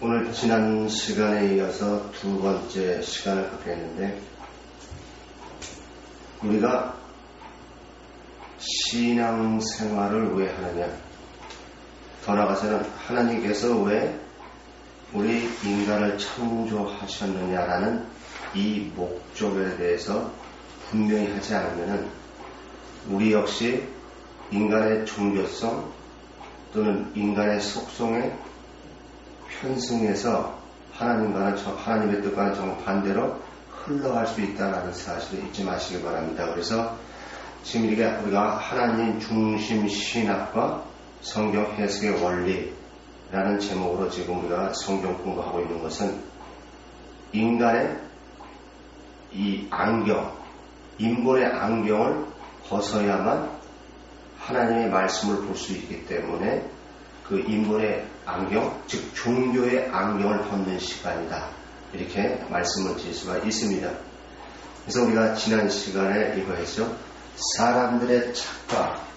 오늘 지난 시간에 이어서 두 번째 시간을 갖게 했는데, 우리가 신앙생활을 왜 하느냐, 더 나아가서는 하나님께서 왜 우리 인간을 창조하셨느냐라는 이 목적에 대해서 분명히 하지 않으면 우리 역시 인간의 종교성 또는 인간의 속성에 편승해서 하나님의 뜻과는 정반대로 흘러갈 수 있다는 사실을 잊지 마시기 바랍니다. 그래서 지금 우리가 하나님 중심 신학과 성경 해석의 원리라는 제목으로 지금 우리가 성경 공부하고 있는 것은 인간의 이 안경, 인본의 안경을 벗어야만 하나님의 말씀을 볼 수 있기 때문에 그 인본의 안경, 즉 종교의 안경을 벗는 시간이다, 이렇게 말씀을 드릴 수가 있습니다. 그래서 우리가 지난 시간에 이거 했죠. 사람들의 착각,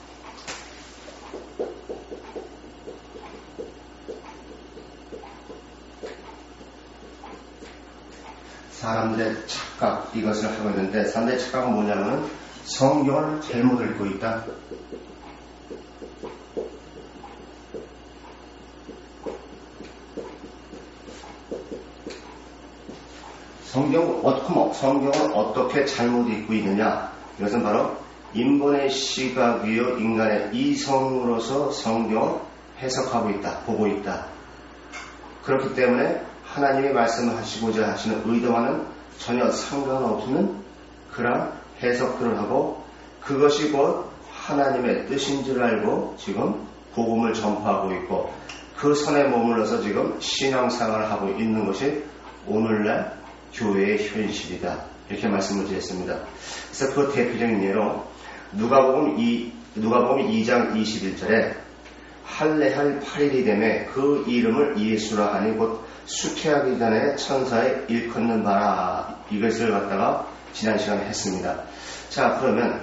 이것을 하고 있는데, 사람들의 착각은 뭐냐면 성경을 잘못 읽고 있다. 성경을 어떻게 잘못 읽고 있느냐? 이것은 바로 인본의 시각이요, 인간의 이성으로서 성경을 해석하고 있다, 보고 있다. 그렇기 때문에 하나님의 말씀을 하시고자 하시는 의도와는 전혀 상관없는 그런 해석들을 하고, 그것이 곧 하나님의 뜻인 줄 알고 지금 복음을 전파하고 있고, 그 선에 머물러서 지금 신앙생활을 하고 있는 것이 오늘날 교회의 현실이다, 이렇게 말씀을 드렸습니다. 그래서 그 대표적인 예로 누가복음 2장 21절에 할례할 8일이 되매 그 이름을 예수라 하니 곧 수태하기 전에 천사에 일컫는 바라, 이것을 갖다가 지난 시간에 했습니다. 자, 그러면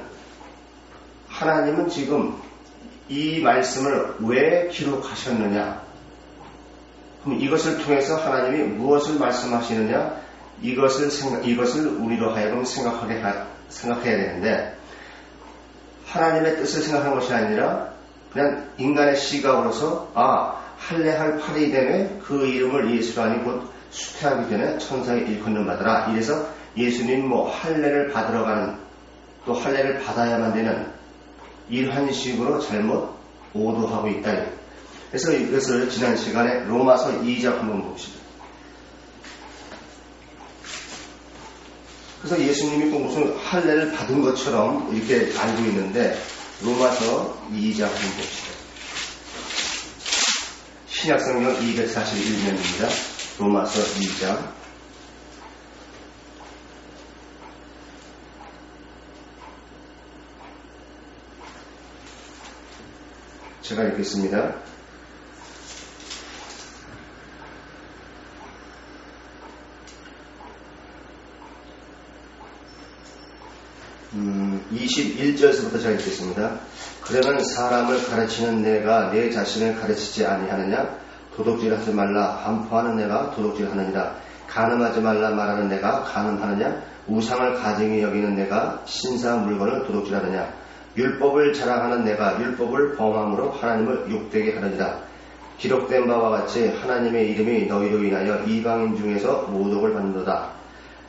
하나님은 지금 이 말씀을 왜 기록하셨느냐? 그럼 이것을 통해서 하나님이 무엇을 말씀하시느냐? 이것을 우리로 하여금 생각해야 되는데, 하나님의 뜻을 생각하는 것이 아니라 그냥 인간의 시각으로서 할례할 8일이 되매 그 이름을 예수라 하니 곧 수태하기 전에 천사에 일컫는 바더라. 이래서 예수님 할례를 받으러 가는, 또 할례를 받아야만 되는 이러한 식으로 잘못 오도하고 있다. 그래서 이것을 지난 시간에 로마서 2장 한번 봅시다. 그래서 예수님이 꼭 무슨 할례를 받은 것처럼 이렇게 알고 있는데, 로마서 2장 한번 봅시다. 신약성경 241면입니다. 로마서 2장. 제가 읽겠습니다. 21절에서부터 제가 읽겠습니다. 그러면 사람을 가르치는 내가 내 자신을 가르치지 아니하느냐? 도둑질하지 말라 반포하는 내가 도둑질하느니라. 간음하지 말라 말하는 내가 간음하느냐? 우상을 가증히 여기는 내가 신사한 물건을 도둑질하느냐? 율법을 자랑하는 내가 율법을 범함으로 하나님을 욕되게 하느니라. 기록된 바와 같이 하나님의 이름이 너희로 인하여 이방인 중에서 모독을 받는도다.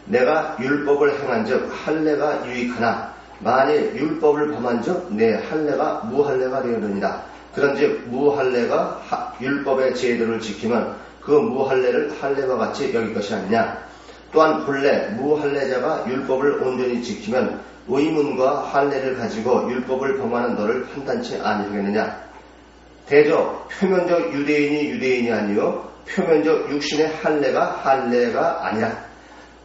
내가 율법을 행한즉 할례가 유익하나 만일 율법을 범한즉 내 할례가 무할례가 되었느니라. 그런즉 무할례가 율법의 제도를 지키면 그 무할례를 할례와 같이 여길 것이 아니냐. 또한 본래 무할례자가 율법을 온전히 지키면 의문과 할례를 가지고 율법을 범하는 너를 판단치 아니하겠느냐. 대저 표면적 유대인이 아니요 표면적 육신의 할례가 아니라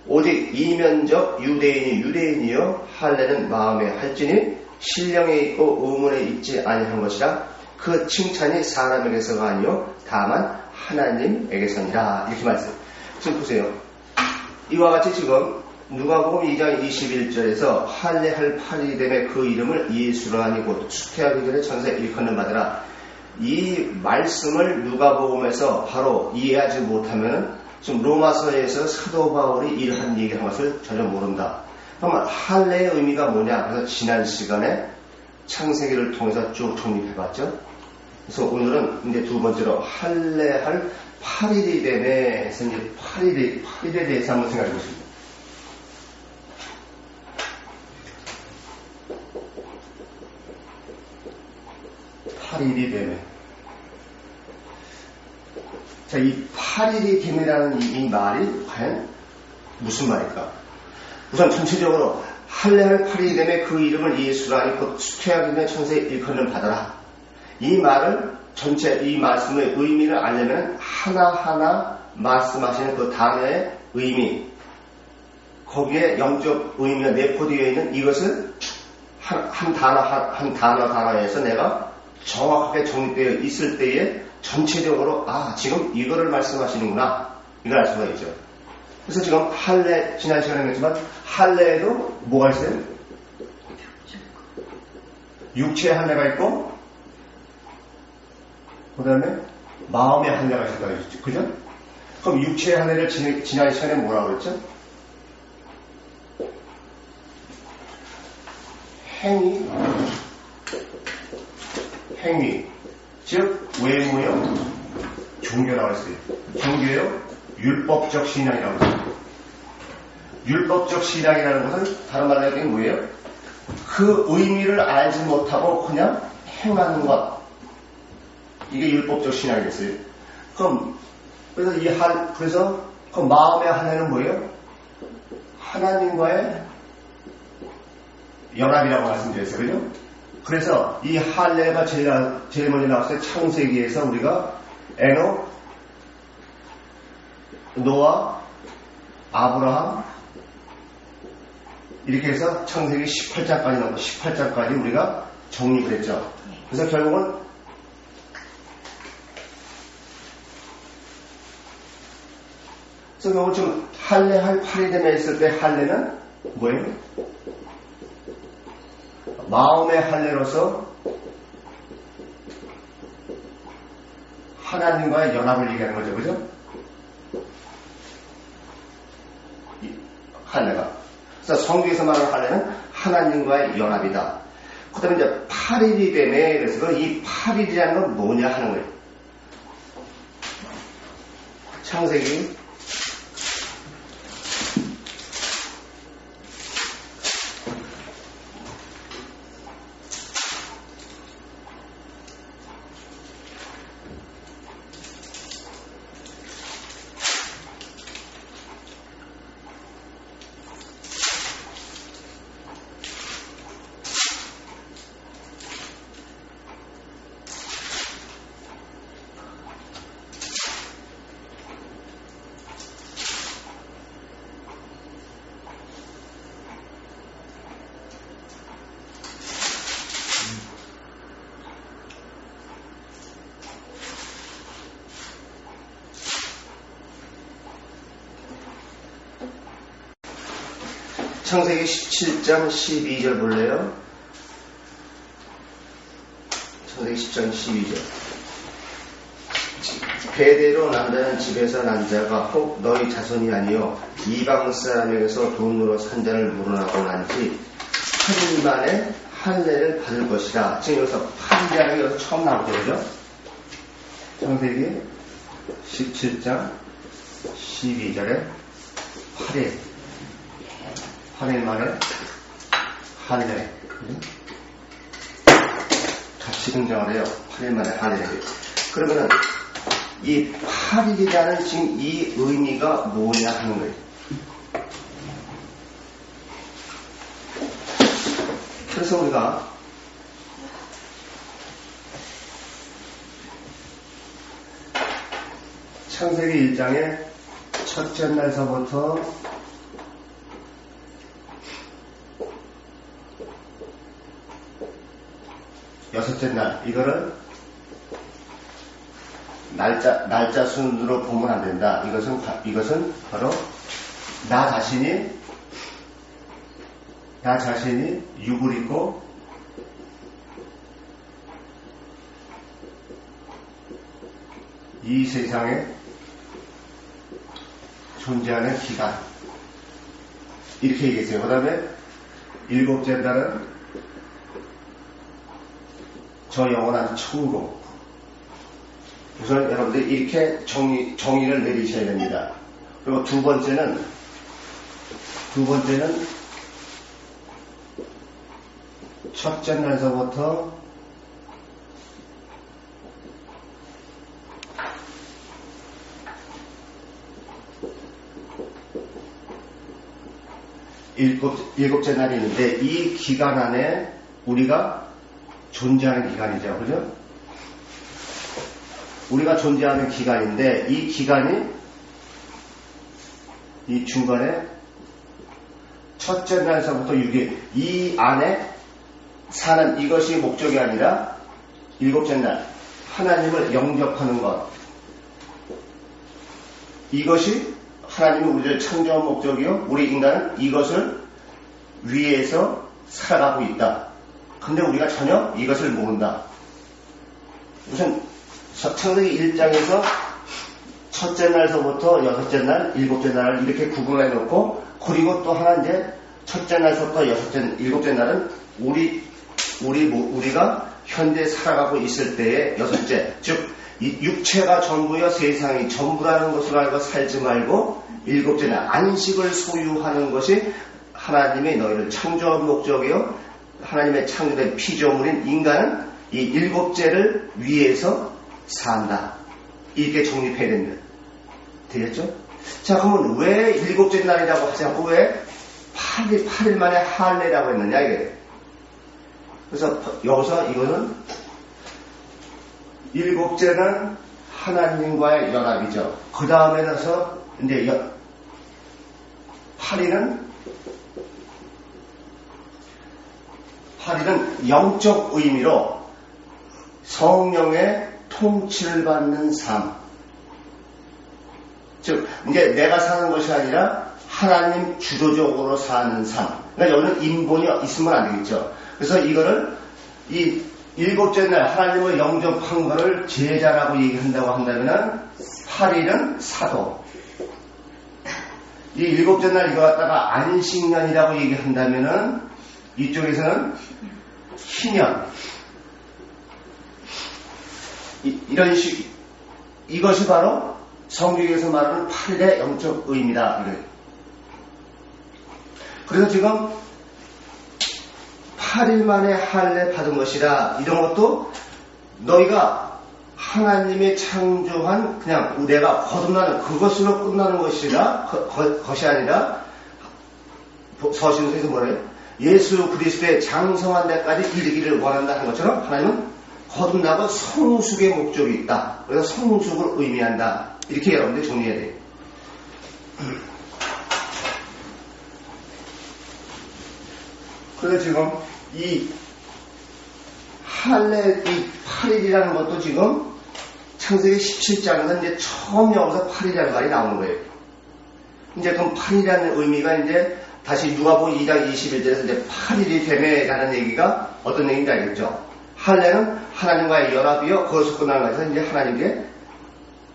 오직 이면적 유대인이요 할례는 마음에 할지니 신령에 있고 의문에 있지 아니한 것이라. 그 칭찬이 사람에게서가 아니요 다만 하나님에게서니라. 이렇게 말씀. 지금 보세요. 이와 같이 지금 누가복음 2장 21절에서 할례할 8일이 되매 그 이름을 예수라 하니 곧 수태하기 전에 천사에 일컫는 바더라. 이 말씀을 누가복음에서 바로 이해하지 못하면 지금 로마서에서 사도 바울이 이러한 얘기를 한 것을 전혀 모른다. 그러면 할례의 의미가 뭐냐? 그래서 지난 시간에 창세기를 통해서 쭉 정립해봤죠. 그래서 오늘은 이제 두 번째로 할례할 8일이 되네 해서 이제 8일에 대해서 한번 생각해 보십니다. 8일이 되네. 자, 이 8일이 되네라는 이 말이 과연 무슨 말일까? 우선 전체적으로 할례할 8일이 되네 그 이름을 예수라니 곧 수태하기며 천사의 일컬음을 받아라. 이 말을 전체 이 말씀의 의미를 알려면 하나하나 말씀하시는 그 단어의 의미, 거기에 영적 의미가 내포되어 있는 이것을 한 단어에서 내가 정확하게 정립되어 있을 때에 전체적으로 지금 이거를 말씀하시는구나 이걸 알 수가 있죠. 그래서 지금 할례 지난 시간에 했지만 할례에도 뭐가 있어요? 육체의 할례가 있고 그 다음에 마음의 할례가 있었다고 했죠. 그죠? 그럼 육체의 할례를 지난 시간에 뭐라고 그랬죠? 행위, 즉 외모요, 종교라고 했어요. 종교요, 율법적 신앙이라고 했어요. 율법적 신앙이라는 것은 다른 말로 하면 뭐예요? 그 의미를 알지 못하고 그냥 행하는 것. 이게 율법적 신앙이겠어요. 그래서 그 마음의 할례는 뭐예요? 하나님과의 연합이라고 말씀드렸어요. 그죠? 그래서 이 할례가 제일 먼저 나왔을 때 창세기에서 우리가 에녹, 노아, 아브라함 이렇게 해서 창세기 18장까지 나오고 18장까지 우리가 정립을 했죠. 그래서 결국은 그래서 지금 할례할 8일에 있을 때 할례는 뭐예요? 마음의 할례로서 하나님과의 연합을 얘기하는 거죠. 그죠? 할례가. 그래서 성경에서 말하는 할례는 하나님과의 연합이다. 그 다음에 이제 8일이 되네. 그래서 이 8일이라는 건 뭐냐 하는 거예요. 창세기 창세기 17장 12절 볼래요? 창세기 10장 12절. 대대로 남자는 집에서 난 자가 혹 너희 자손이 아니요 이방 사람에게서 돈으로 산 자를 물어나고 난지 8일 만에 할례를 받을 것이다. 지금 여기서 8일이라는 게 여기서 처음 나오죠. 그죠? 창세기 17장 12절에 8일 만에 할례 같이 등장을 해요. 8일 만에 할례. 그러면은 이 8일이라는 지금 이 의미가 뭐냐 하는 거예요. 그래서 우리가 창세기 1장의 첫째 날서부터 여섯째 날, 이거를 날짜 순으로 보면 안 된다. 이것은 바로 나 자신이 육을 입고 이 세상에 존재하는 기간. 이렇게 얘기했어요. 그 다음에 일곱째 날은 저 영원한 천국. 우선 여러분들 이렇게 정의를 내리셔야 됩니다. 그리고 두 번째는 첫째 날서부터 일곱째 날이 있는데 이 기간 안에 우리가 존재하는 기간이죠. 그죠? 우리가 존재하는 기간인데 이 기간이 이 중간에 첫째 날서부터 6일 이 안에 사는 이것이 목적이 아니라 일곱째 날 하나님을 영접하는 것, 이것이 하나님이 우리를 창조한 목적이요 우리 인간은 이것을 위해서 살아가고 있다. 근데 우리가 전혀 이것을 모른다. 우선 창세기 1장에서 첫째 날서부터 여섯째 날, 일곱째 날을 이렇게 구분해 놓고, 그리고 또 하나 이제 첫째 날서부터 일곱째 날은 우리가 현재 살아가고 있을 때의 여섯째, 즉 이 육체가 전부여 세상이 전부라는 것을 알고 살지 말고 일곱째 날 안식을 소유하는 것이 하나님의 너희를 창조한 목적이요 하나님의 창조된 피조물인 인간은 이 일곱째를 위해서 산다. 이렇게 정립해야 됩니다. 되겠죠? 자, 그러면 왜 일곱째 날이라고 하지 않고 왜 8일 만에 할례라고 했느냐, 이게. 그래서 여기서 이거는 일곱째는 하나님과의 연합이죠. 그 다음에 나서 이제 8일은 영적 의미로 성령의 통치를 받는 삶. 즉, 이제 내가 사는 것이 아니라 하나님 주도적으로 사는 삶. 그러니까 여기는 인본이 있으면 안 되겠죠. 그래서 이거를 이 일곱째 날 하나님을 영접한 것을 제자라고 얘기한다고 한다면 8일은 사도. 이 일곱째 날 이거 갖다가 안식년이라고 얘기한다면은 이쪽에서는 희년. 이런 식, 이것이 바로 성경에서 말하는 8일의 영적 의미다. 그래서 지금 8일 만에 할례 받은 것이라, 이런 것도 너희가 하나님의 창조한 그냥 내가 거듭나는 그것으로 끝나는 것이라, 것이 아니라 서신서에서 뭐래요? 예수 그리스도의 장성한 데까지 이르기를 원한다 하는 것처럼 하나님은 거듭나고 성숙의 목적이 있다. 그래서 성숙을 의미한다. 이렇게 여러분들 정리해야 돼요. 그래서 지금 이 할례, 이 8일이라는 것도 지금 창세기 17장에서 이제 처음 여기서 8일이라는 말이 나오는 거예요. 이제 그럼 8일이라는 의미가 이제 다시 누가복음 2장 21절에서 이제 8일이 되매라는 얘기가 어떤 얘기인지 알겠죠? 할례는 하나님과의 연합이요. 그것을 끝나는 것에서 이제 하나님께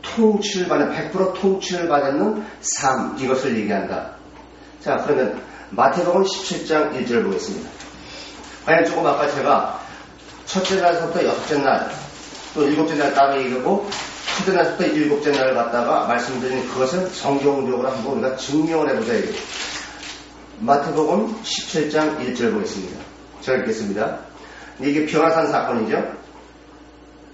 통치를 받는, 100% 통치를 받는 삶, 이것을 얘기한다. 자, 그러면 마태복음 17장 1절 보겠습니다. 아니, 조금 아까 제가 첫째 날부터 여섯째 날, 또 일곱째 날 따로 얘기하고, 첫째 날부터 일곱째 날을 갖다가 말씀드린 그것을 성경적으로 한번 우리가 증명을 해보자. 마태복음 17장 1절 보겠습니다. 제가 읽겠습니다. 이게 변화산 사건이죠.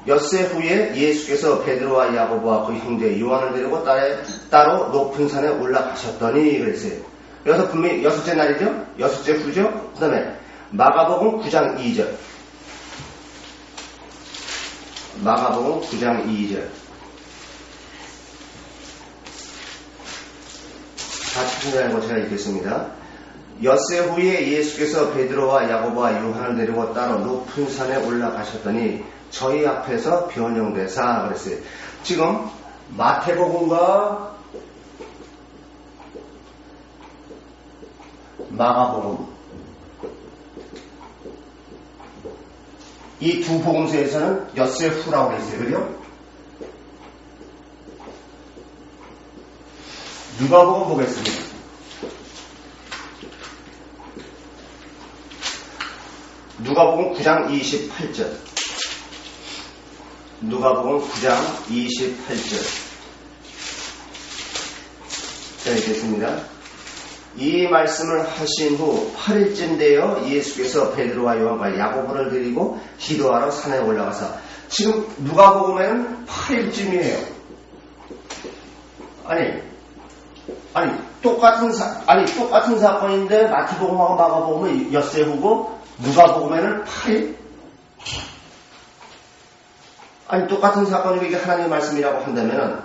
엿새 후에 예수께서 베드로와 야고보와 그 형제 요한을 데리고 따로 높은 산에 올라가셨더니 그랬어요. 여기서 분명히 여섯째 날이죠. 여섯째 후죠. 그 다음에 마가복음 9장 2절. 마가복음 9장 2절. 같이 생각하고 제가 읽겠습니다. 엿새 후에 예수께서 베드로와 야고보와 요한을 데리고 따로 높은 산에 올라가셨더니 저희 앞에서 변형되사 그랬어요. 지금 마태복음과 마가복음 이 두 복음서에서는 엿새 후라고 했어요. 그죠? 누가복음 보겠습니다. 누가복음 9장 28절. 누가복음 9장 28절. 자, 읽겠습니다. 이 말씀을 하신 후 8일쯤 되어 예수께서 베드로와 요한과 야고보를 데리고 기도하러 산에 올라가서, 지금 누가복음에는 8일쯤이에요. 똑같은 사건인데 마태복음하고 마가복음은 엿새 후고 누가복음에는 8일? 똑같은 사건이고 이게 하나님의 말씀이라고 한다면은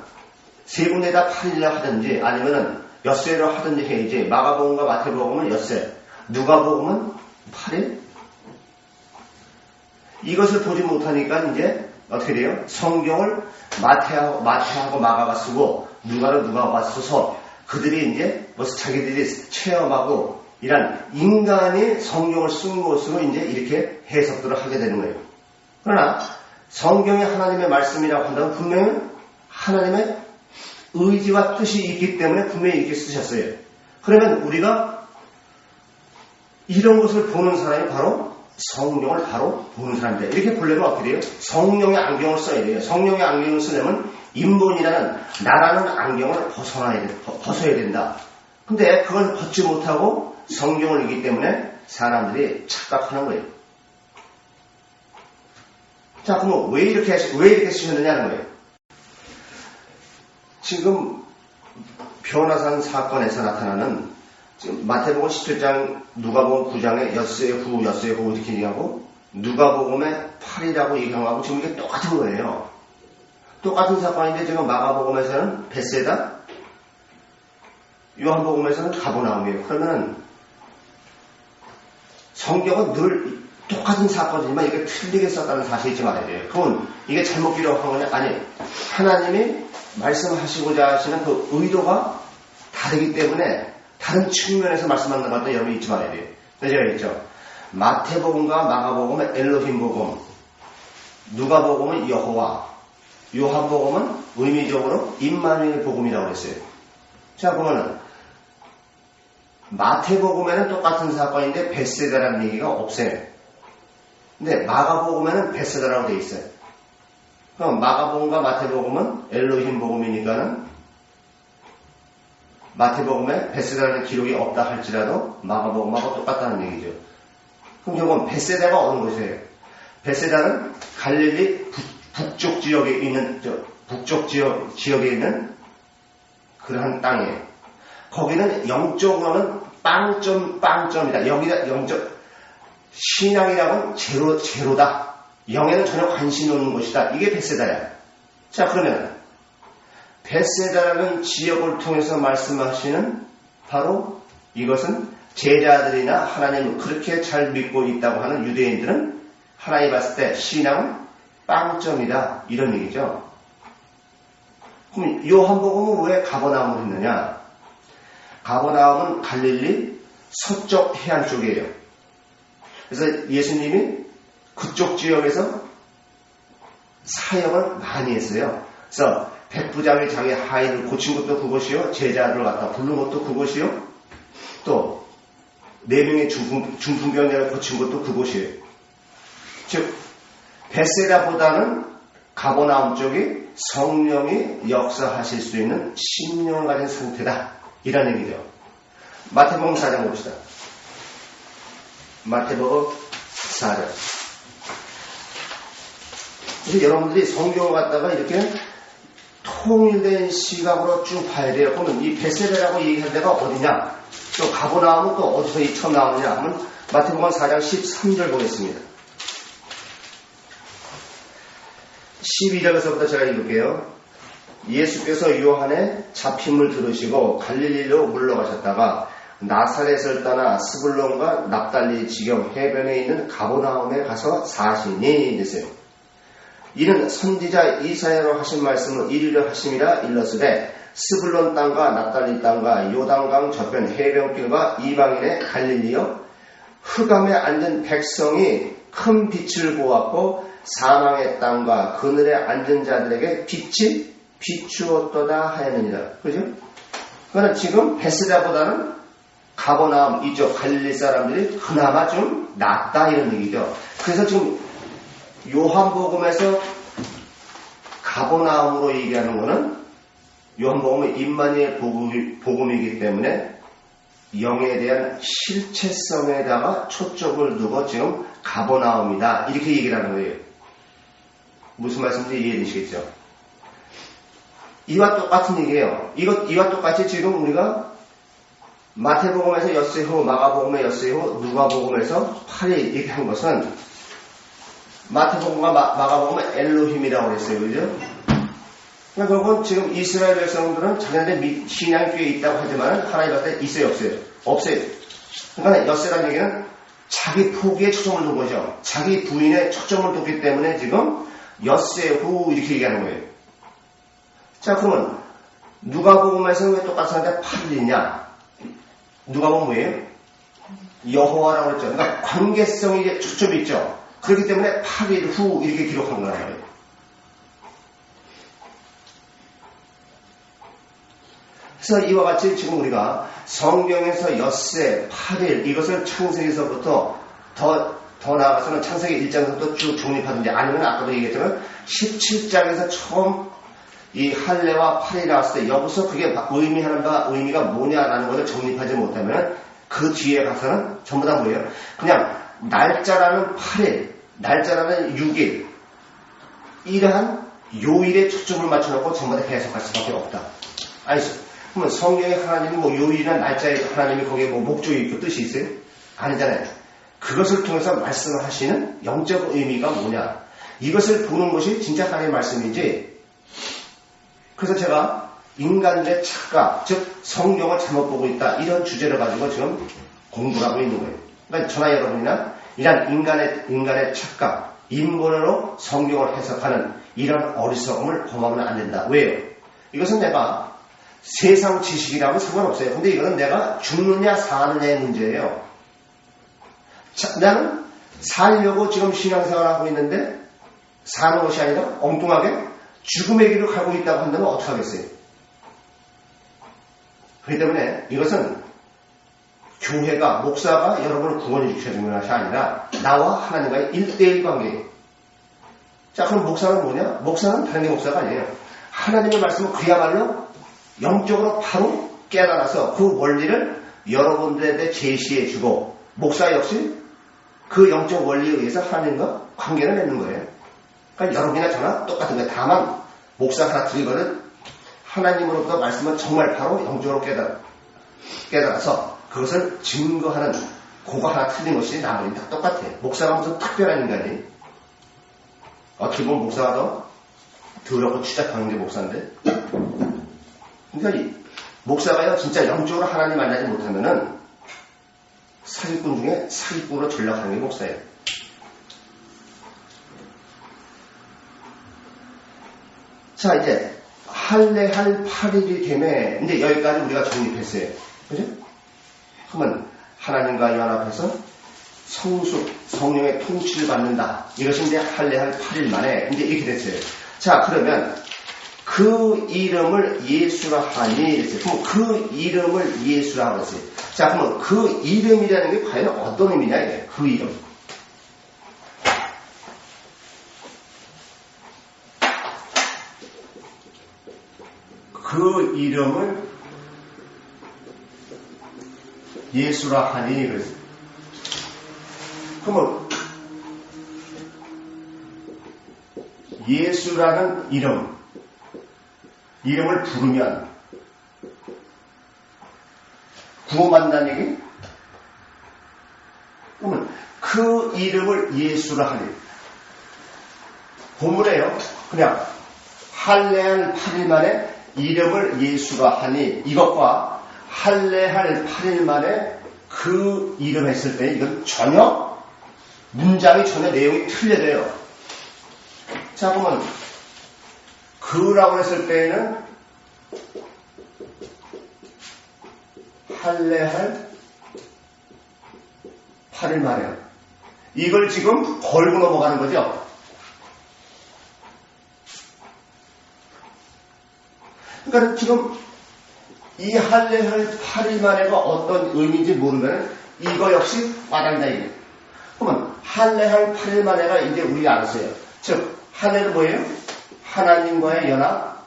세 군데 다 8일이라 하든지 아니면은 엿새로 하든지 해야지. 마가복음과 마태복음은 엿새, 누가복음은 8일? 이것을 보지 못하니까 이제 어떻게 돼요? 성경을 마태하고 마가가 쓰고 누가를 누가가 써서 그들이 이제 자기들이 체험하고 이런 인간이 성경을 쓴 것으로 이제 이렇게 해석들을 하게 되는 거예요. 그러나 성경이 하나님의 말씀이라고 한다면 분명히 하나님의 의지와 뜻이 있기 때문에 분명히 이렇게 쓰셨어요. 그러면 우리가 이런 것을 보는 사람이 바로 성령을 바로 보는 사람이다. 이렇게 보려면 어떻게 돼요? 성령의 안경을 써야 돼요. 성령의 안경을 쓰려면 인본이라는 나라는 안경을 벗어야 된다. 근데 그걸 벗지 못하고 성경을 읽기 때문에 사람들이 착각하는 거예요. 자, 그러면 왜 이렇게 쓰셨느냐는 거예요. 지금 변화산 사건에서 나타나는 지금 마태복음 17장, 누가복음 9장에 엿새 후 이렇게 얘기하고 누가복음에 8이라고 얘기하고 지금 이게 똑같은 거예요. 똑같은 사건인데 지금 마가복음에서는 벳세다, 요한복음에서는 가버나움이에요. 그러면 성경은 늘 똑같은 사건이지만 이게 틀리게 썼다는 사실을 잊지 말아야 돼요. 그건 이게 잘못 기록한 거냐? 아니, 하나님이 말씀하시고자 하시는 그 의도가 다르기 때문에 다른 측면에서 말씀하는 것도 여러분이 잊지 말아야 돼요. 그래서 제가 했죠. 마태복음과 마가복음은 엘로힘 복음, 누가복음은 여호와, 요한복음은 의미적으로 임마누엘 복음이라고 했어요. 자, 그러면은 마태복음에는 똑같은 사건인데 벳세다라는 얘기가 없어요. 근데 마가복음에는 벳세다라고 되어 있어요. 그럼 마가복음과 마태복음은 엘로힘 복음이니까는 마태복음에 벳세다라는 기록이 없다 할지라도 마가복음하고 똑같다는 얘기죠. 그럼 결국은 벳세다가 어느 곳이에요? 벳세다는 갈릴리 북쪽 지역에 있는 지역에 있는 그러한 땅이에요. 거기는 영적으로는 빵점이다. 여기다 영적 신앙이라고는 제로다. 영에는 전혀 관심이 없는 곳이다. 이게 벳세다야. 자, 그러면 벳세다라는 지역을 통해서 말씀하시는 바로 이것은 제자들이나 하나님을 그렇게 잘 믿고 있다고 하는 유대인들은 하나님 봤을 때 신앙은 빵점이다. 이런 얘기죠. 그럼 요한복음은 왜 가버나움을 했느냐? 가버나움은 갈릴리 서쪽 해안 쪽이에요. 그래서 예수님이 그쪽 지역에서 사역을 많이 했어요. 그래서 백부장이 자기 하인을 고친 것도 그것이요, 제자를 갖다 부른 것도 그것이요, 또 4명의 중풍병자를 고친 것도 그것이에요. 즉 벳세다보다는 가버나움 쪽이 성령이 역사하실 수 있는 신령을 가진 상태다. 이런 얘기죠. 마태복음 4장 봅시다. 마태복음 4장. 그래서 여러분들이 성경을 갖다가 이렇게 통일된 시각으로 쭉 봐야 돼요. 그러면 이 벳세다라고 얘기한 데가 어디냐? 또 가버나움은 또 어디서 처음 나오느냐 하면 마태복음 4장 13절 보겠습니다. 12절에서부터 제가 읽을게요. 예수께서 요한의 잡힘을 들으시고 갈릴리로 물러가셨다가 나사렛을 떠나 스불론과 납달리 지경 해변에 있는 가버나움에 가서 사시니 됐어요. 이는 선지자 이사야로 하신 말씀을 이루려 하심이라 일렀으되 스불론 땅과 납달리 땅과 요단강 저편 해변길과 이방인의 갈릴리여 흑암에 앉은 백성이 큰 빛을 보았고 사망의 땅과 그늘에 앉은 자들에게 빛이 비추었도다 하였느니라. 그죠? 그러니까 지금 베스다보다는 가버나움 이쪽 갈릴리 사람들이 그나마 좀 낫다 이런 얘기죠. 그래서 지금 요한복음에서 가버나움으로 얘기하는 거는 요한복음은 임마누엘 복음이기 때문에 영에 대한 실체성에다가 초점을 두고 지금 가버나움이다 이렇게 얘기를 하는 거예요. 무슨 말씀인지 이해되시겠죠? 이와 똑같은 얘기예요. 이와 똑같이 지금 우리가 마태복음에서 엿새 후, 마가복음의 엿새 후, 누가복음에서 8일 이렇게 한 것은 마태복음과 마가복음은 엘로힘이라고 그랬어요. 그죠? 그러니까 그건 지금 이스라엘 백성들은 자기네들 신앙이 꽤 있다고 하지만 하나님 앞에 있어요, 없어요? 없어요. 그러니까 엿새라는 얘기는 자기 포기에 초점을 둔 거죠. 자기 부인에 초점을 뒀기 때문에 지금 엿새 후 이렇게 얘기하는 거예요. 자, 그러면 누가복음에서는 왜 똑같은데 8일이냐? 누가복음 뭐예요? 여호와라고 그랬죠. 그러니까 관계성이 초점이 있죠. 그렇기 때문에 8일 후 이렇게 기록한 거예요. 그래서 이와 같이 지금 우리가 성경에서 엿새, 8일 이것을 창세기서부터 더 나아가서는 창세기 1장부터 쭉 정립하든지 아니면 아까도 얘기했지만 17장에서 처음 이 할례와 8일이 나왔을 때 여기서 그게 의미하는 바 의미가 뭐냐라는 것을 정립하지 못하면 그 뒤에 가서는 전부 다 뭐예요? 그냥 날짜라는 8일, 날짜라는 6일 이러한 요일에 초점을 맞춰놓고 전부 다 해석할 수밖에 없다. 아니죠. 그러면 성경에 하나님이 뭐 요일이나 날짜에 하나님이 거기에 뭐 목적이 있고 뜻이 있어요? 아니잖아요. 그것을 통해서 말씀을 하시는 영적 의미가 뭐냐? 이것을 보는 것이 진짜 하나님의 말씀이지. 그래서 제가 인간의 착각, 즉 성경을 잘못 보고 있다 이런 주제를 가지고 지금 공부를 하고 있는 거예요. 그러니까 저나 여러분이나 이런 인간의 착각, 인본어로 성경을 해석하는 이런 어리석음을 범하면 안 된다. 왜요? 이것은 내가 세상 지식이라면 상관없어요. 근데 이거는 내가 죽느냐 사느냐의 문제예요. 자, 나는 살려고 지금 신앙생활을 하고 있는데 사는 것이 아니라 엉뚱하게 죽음의 길을 가고 있다고 한다면 어떡하겠어요? 그렇기 때문에 이것은 교회가, 목사가 여러분을 구원해 주셔주는 것이 아니라 나와 하나님과의 1대1 관계예요. 자, 그럼 목사는 뭐냐? 목사는 다른 게 목사가 아니에요. 하나님의 말씀은 그야말로 영적으로 바로 깨달아서 그 원리를 여러분들에게 제시해 주고 목사 역시 그 영적 원리에 의해서 하나님과 관계를 맺는 거예요. 그러니까 여러분이나 저나 똑같은 거예요. 다만 목사 하나 드리거든 하나님으로부터 말씀은 정말 바로 영적으로 깨달아서 그것을 증거하는 그거 하나 틀린 것이 나머지는 다 똑같아요. 목사가 무슨 특별한 인간이 어떻게 보면 목사가 더 더럽고 추잡한 게 목사인데 그러니까 이 목사가요 진짜 영적으로 하나님 만나지 못하면은 사기꾼 중에 사기꾼으로 전락하는 게 목사예요. 자, 이제 할례할 8일이 되매 이제 여기까지 우리가 정립했어요. 그죠? 그러면 하나님과 연합해서 성숙, 성령의 통치를 받는다. 이것이 이제 할례할 8일 만에 이제 이렇게 됐어요. 자, 그러면 그 이름을 예수라 하니 이랬어요. 그럼 그 이름을 예수라 그랬어요. 자, 그러면 그 이름이라는 게 과연 어떤 의미냐 이게 그 이름. 그 이름을 예수라 하니 그랬어요. 그러면 예수라는 이름을 부르면 구원받는다는 얘기? 그러면 그 이름을 예수라 하니 본문에요. 그냥 할례할 8일 만에 이름을 예수라 하니 이것과 할례할 8일 만에 그 이름 했을 때 이건 전혀 문장이 전혀 내용이 틀려져요. 자, 그러면 그라고 했을 때에는 할례할 8일 만에 이걸 지금 걸고 넘어가는 거죠. 그러니까 지금 이 할례할 8일 만에가 어떤 의미인지 모르면 이거 역시 와닿는다 이게. 그러면 할례할 8일 만에가 이제 우리가 알았어요. 즉 할례는 뭐예요? 하나님과의 연합.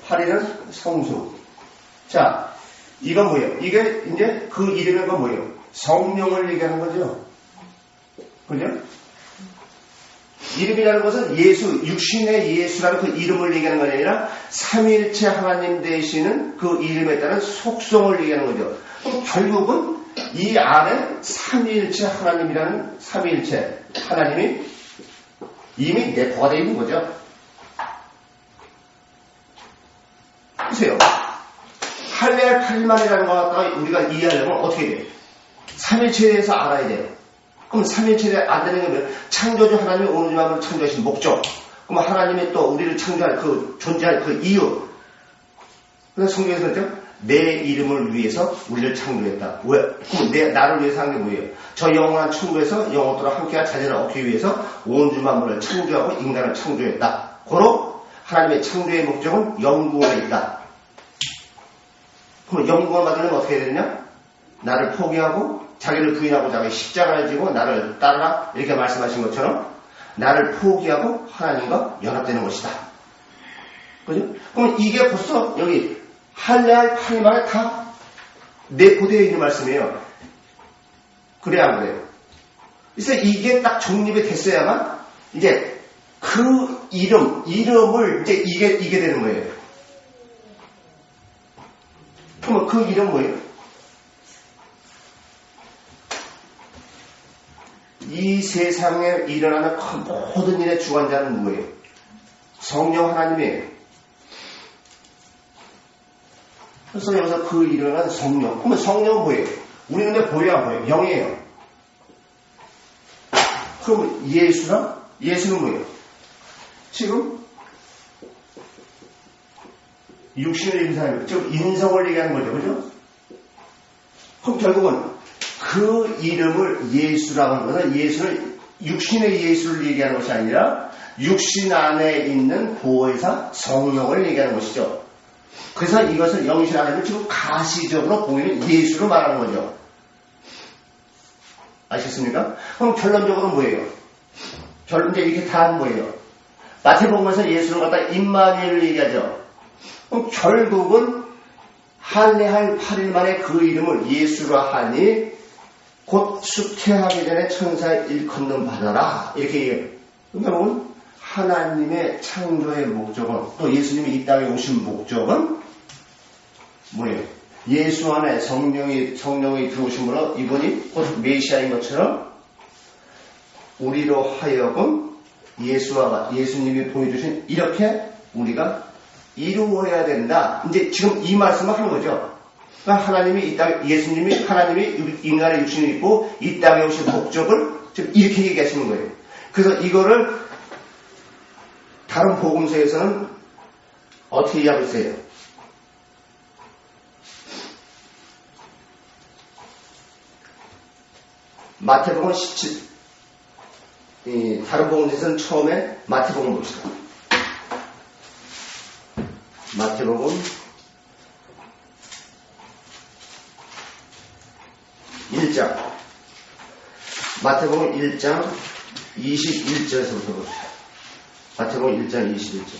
8일은 성수. 자, 이건 뭐예요? 이게 이제 그 이름의 건 뭐예요? 성령을 얘기하는 거죠. 그죠? 이름이라는 것은 예수, 육신의 예수라는 그 이름을 얘기하는 것이 아니라 삼위일체 하나님 되시는 그 이름에 따른 속성을 얘기하는 거죠. 그럼 결국은 이 안에 삼위일체 하나님이라는 삼위일체 하나님이 이미 내포가 되어 있는 거죠. 보세요. 할례할 8일만이라는 것 갖다가 우리가 이해하려면 어떻게 돼요? 삼위일체에 대해서 알아야 돼요. 그럼 삼위일체에 안 되는 게 뭐예요? 창조주 하나님이 오늘 만물을 창조하신 목적. 그럼 하나님이 또 우리를 창조할 그 존재할 그 이유. 그래서 성경에서 그랬죠? 내 이름을 위해서 우리를 창조했다. 왜? 그럼 나를 위해서 한 게 뭐예요? 저 영원한 천국에서 영원토록 함께한 자녀를 얻기 위해서 온 만물을 창조하고 인간을 창조했다. 고로 하나님의 창조의 목적은 영구원에 있다. 그럼 영구원 받으려면 어떻게 해야 되느냐? 나를 포기하고 자기를 부인하고 자기 십자가를 지고 나를 따르라 이렇게 말씀하신 것처럼 나를 포기하고 하나님과 연합되는 것이다. 그죠? 그럼 이게 벌써 여기 할례할 8일 만에 다 내포되어 있는 말씀이에요. 그래야 안 그래요? 그래서 이게 딱 정립이 됐어야만 이제 그 이름을 이제 이게 되는 거예요. 그러면 그 이름 뭐예요? 이 세상에 일어나는 모든 일의 주관자는 누구예요? 성령 하나님이에요. 그래서 여기서 그 일어나는 성령. 그러면 성령은 뭐예요? 우리 눈에 보여야 안 보여요? 영이에요. 그럼 예수는 뭐예요? 지금 육신을 입은 사람이에요. 즉 인성을 얘기하는 거죠. 그죠? 그럼 결국은 그 이름을 예수라고 하는 것은 예수는 육신의 예수를 얘기하는 것이 아니라 육신 안에 있는 보혜사 성령을 얘기하는 것이죠. 그래서 이것을 영신 하나님을 지금 가시적으로 보이는 예수로 말하는 거죠. 아시겠습니까? 그럼 결론적으로 뭐예요? 이제 이렇게 다 하는 거예요. 마태복음에서 예수를 갖다 임마누엘을 얘기하죠. 그럼 결국은 할례할 8일 만에 그 이름을 예수로 하니 곧 수태하기 전에 천사의 일컫는 받아라 이렇게 얘기해요. 그러니까 하나님의 창조의 목적은 또 예수님이 이 땅에 오신 목적은 뭐예요? 예수 안에 성령이 들어오심으로 이분이 곧 메시아인 것처럼 우리로 하여금 예수님이 보여주신 이렇게 우리가 이루어야 된다. 이제 지금 이 말씀을 하는 거죠. 그러니까 하나님이 인간의 육신을 입고 이 땅에 오신 목적을 지금 이렇게 얘기하시는 거예요. 그래서 이거를 다른 복음서에서는 어떻게 이해하고 있어요? 마태복음 17. 다른 복음서에서는 처음에 마태복음 봅시다. 마태복음 1장. 마태복음 1장 21절에서부터 봅시다. 마태복음 1장 21절.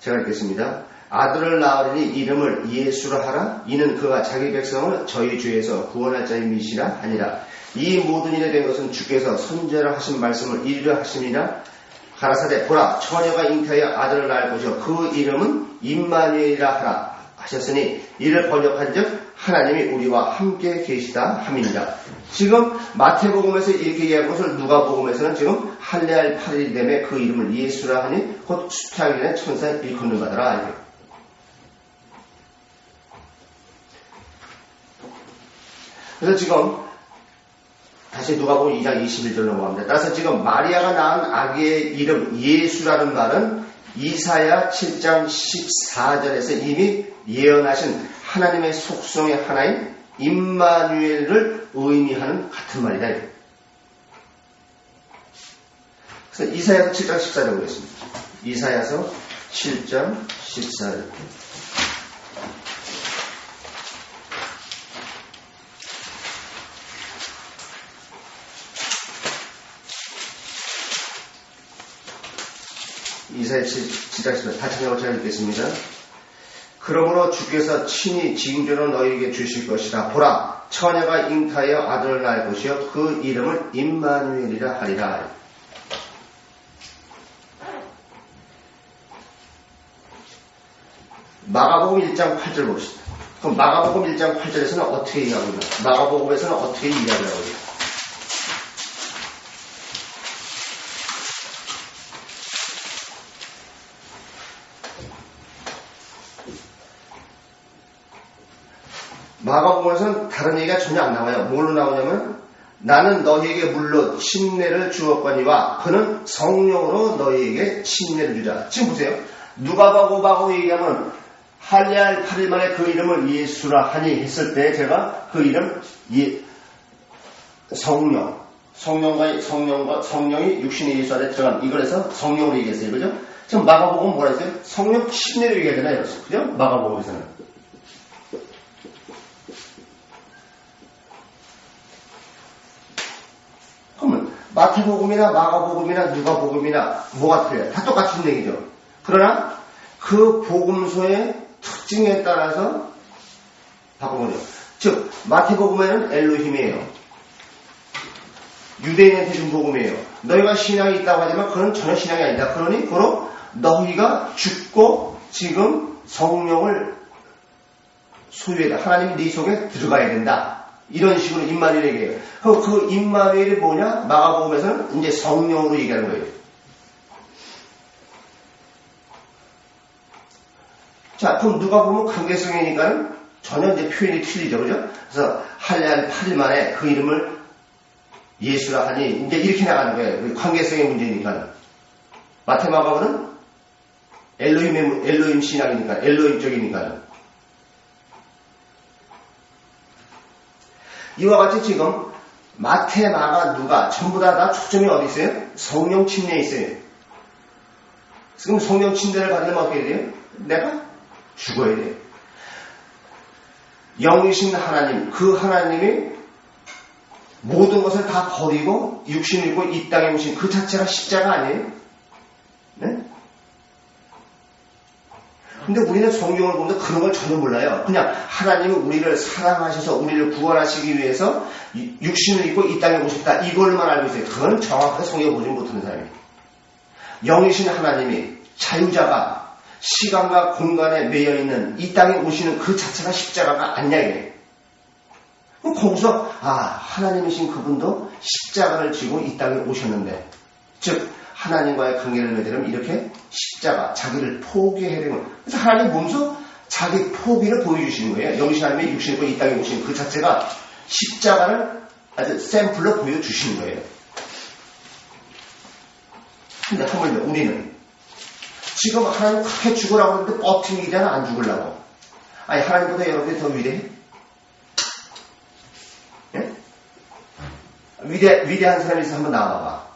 제가 읽겠습니다. 아들을 낳으리니 이름을 예수라 하라. 이는 그가 자기 백성을 저희 주에서 구원할 자의 미시라 하니라. 이 모든 일에 된 것은 주께서 선제로 하신 말씀을 이루려 하심이라. 가라사대 보라 처녀가 잉태하여 아들을 낳을 것이요 그 이름은 임마누엘이라 하라 하셨으니 이를 번역한즉 하나님이 우리와 함께 계시다 함이니라. 지금 마태복음에서 이렇게 얘기한 것을 누가복음에서는 지금 할례할 8일 때문에 그 이름을 예수라 하니 곧 수태하기 전에 천사의 일컫는 받아라. 그래서 지금 다시 누가복음 2장 21절 넘어갑니다. 따라서 지금 마리아가 낳은 아기의 이름 예수라는 말은 이사야 7장 14절에서 이미 예언하신 하나님의 속성의 하나인 임마누엘을 의미하는 같은 말이다. 그래서 이사야서 7장 14절 보겠습니다. 이사야서 7장 14절. 이사야 7장 14절. 다시 한번 제가 읽겠습니다. 그러므로 주께서 친히 징조로 너희에게 주실 것이라. 보라, 처녀가 잉타하여 아들을 낳을 것이요 그 이름을 임마누엘이라 하리라. 마가복음 1장 8절 봅시다. 그럼 마가복음 1장 8절에서는 어떻게 이해하고 있나? 마가복음에서는 어떻게 이해하고 있나? 마가복음에서는 다른 얘기가 전혀 안 나와요. 뭘로 나오냐면 나는 너희에게 물론 침례를 주었거니와 그는 성령으로 너희에게 침례를 주자. 지금 보세요. 누가복음 얘기하면 할례할 8일 만에 그 이름을 예수라 하니 했을 때 제가 그 이름 성령이 육신의 예수 안에 들어간 이걸 해서 성령으로 얘기했어요. 그죠? 지금 마가복음은 뭐라 했어요? 성령 침례로 얘기하잖아요. 그죠? 마가복음에서는. 그러면 마태복음이나 마가복음이나 누가복음이나 뭐가 틀려요? 다 똑같은 얘기죠. 그러나 그 복음서의 특징에 따라서 바꿔보죠. 즉 마태복음에는 엘로힘이에요. 유대인한테 준 복음이에요. 너희가 신앙이 있다고 하지만 그건 전혀 신앙이 아니다. 그러니 바로 너희가 죽고 지금 성령을 소유해라. 하나님이 네 속에 들어가야 된다. 이런 식으로 임마누엘 얘기해요. 그 임마누엘이 뭐냐? 마가복음에서는 이제 성령으로 얘기하는 거예요. 자, 그럼 누가 보면 관계성이니까 전혀 이제 표현이 틀리죠. 그죠? 그래서 할례한 8일 만에 그 이름을 예수라 하니 이제 이렇게 나가는 거예요. 관계성의 문제니까. 마태마가복음은 엘로힘 신앙이니까, 엘로힘 쪽이니까. 이와 같이 지금 마태, 마가, 누가 전부 다 초점이 어디 있어요? 성령 침례에 있어요. 지금 성령 침례를 받으면 어떻게 돼요? 내가 죽어야 돼요. 영이신 하나님, 그 하나님이 모든 것을 다 버리고 육신을 입고 이 땅에 오신 그 자체가 십자가 아니에요? 네? 근데 우리는 성경을 보면 그런 걸 전혀 몰라요. 그냥 하나님은 우리를 사랑하셔서 우리를 구원하시기 위해서 육신을 입고 이 땅에 오셨다. 이걸만 알고 있어요. 그건 정확하게 성경을 보지 못하는 사람이에요. 영이신 하나님이 자유자가 시간과 공간에 매여있는 이 땅에 오시는 그 자체가 십자가가 아니냐 이래요. 거기서 하나님이신 그분도 십자가를 지고 이 땅에 오셨는데 즉 하나님과의 관계를 맺으려면 이렇게 십자가, 자기를 포기해야 되는 거예요. 그래서 하나님 몸소 자기 포기를 보여주시는 거예요. 영신 하나님의 육신을 이 땅에 오신 그 자체가 십자가를 아주 샘플로 보여주시는 거예요. 근데 하물며 우리는 지금 하나님 그렇게 죽으라고 하는데 버팅이잖아. 안 죽으려고. 아니 하나님보다 여러분이 더 위대해? 예? 위대한 사람이 있어 한번 나와봐.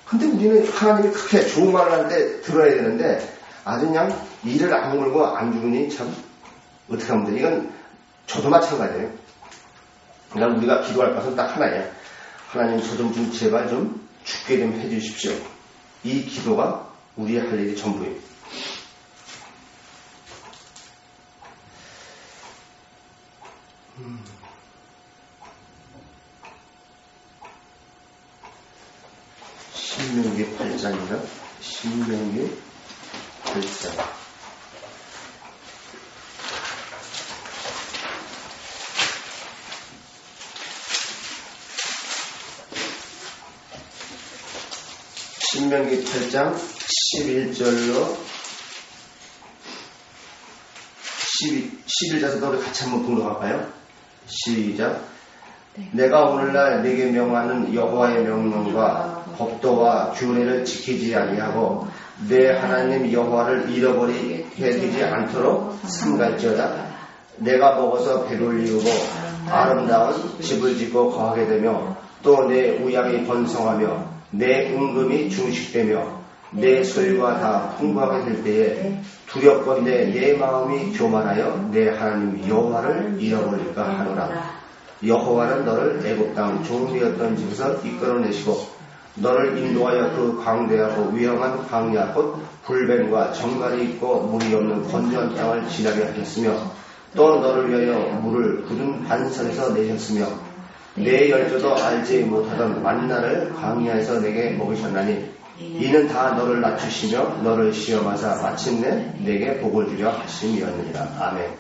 근데 우리는 하나님이 그렇게 좋은 말을 할 때 들어야 되는데 아주 그냥 이를 악물고 안 죽으니 참 어떻게 하면 돼. 이건 저도 마찬가지예요. 그냥 우리가 기도할 것은 딱 하나예요. 하나님 저 좀 제발 좀 죽게 좀 해주십시오. 이 기도가 우리의 할 일이 전부예요. 신명기 8장입니다. 신명기 8장. 신명기 8장 11절로 11절에서 우리 같이 한번 공독할까요? 시작. 내가 오늘날 네게 명하는 여호와의 명령과 법도와 규례를 지키지 아니하고 내 하나님 여호와를 잃어버리게 되지 않도록 삼갈지어다. 내가 먹어서 배를 이루고 아름다운 집을 짓고 거하게 되며 또 내 우양이 번성하며 내 은금이 중식되며 내 소유가 다 풍부하게 될 때에 두렵건대 내 마음이 교만하여 내 하나님 여호와를 잃어버릴까 하노라. 여호와는 너를 애굽 땅 종되었던 집에서 이끌어내시고 너를 인도하여 그 광대하고 위험한 광야 곧 불뱀과 정갈이 있고 물이 없는 건조한 땅을 지나게 하셨으며 또 너를 위하여 물을 굳은 반선에서 내셨으며 내 열조도 알지 못하던 만나를 광야에서 내게 먹으셨나니 이는 다 너를 낮추시며 너를 시험하사 마침내 내게 복을 주려 하심이었느니라. 아멘.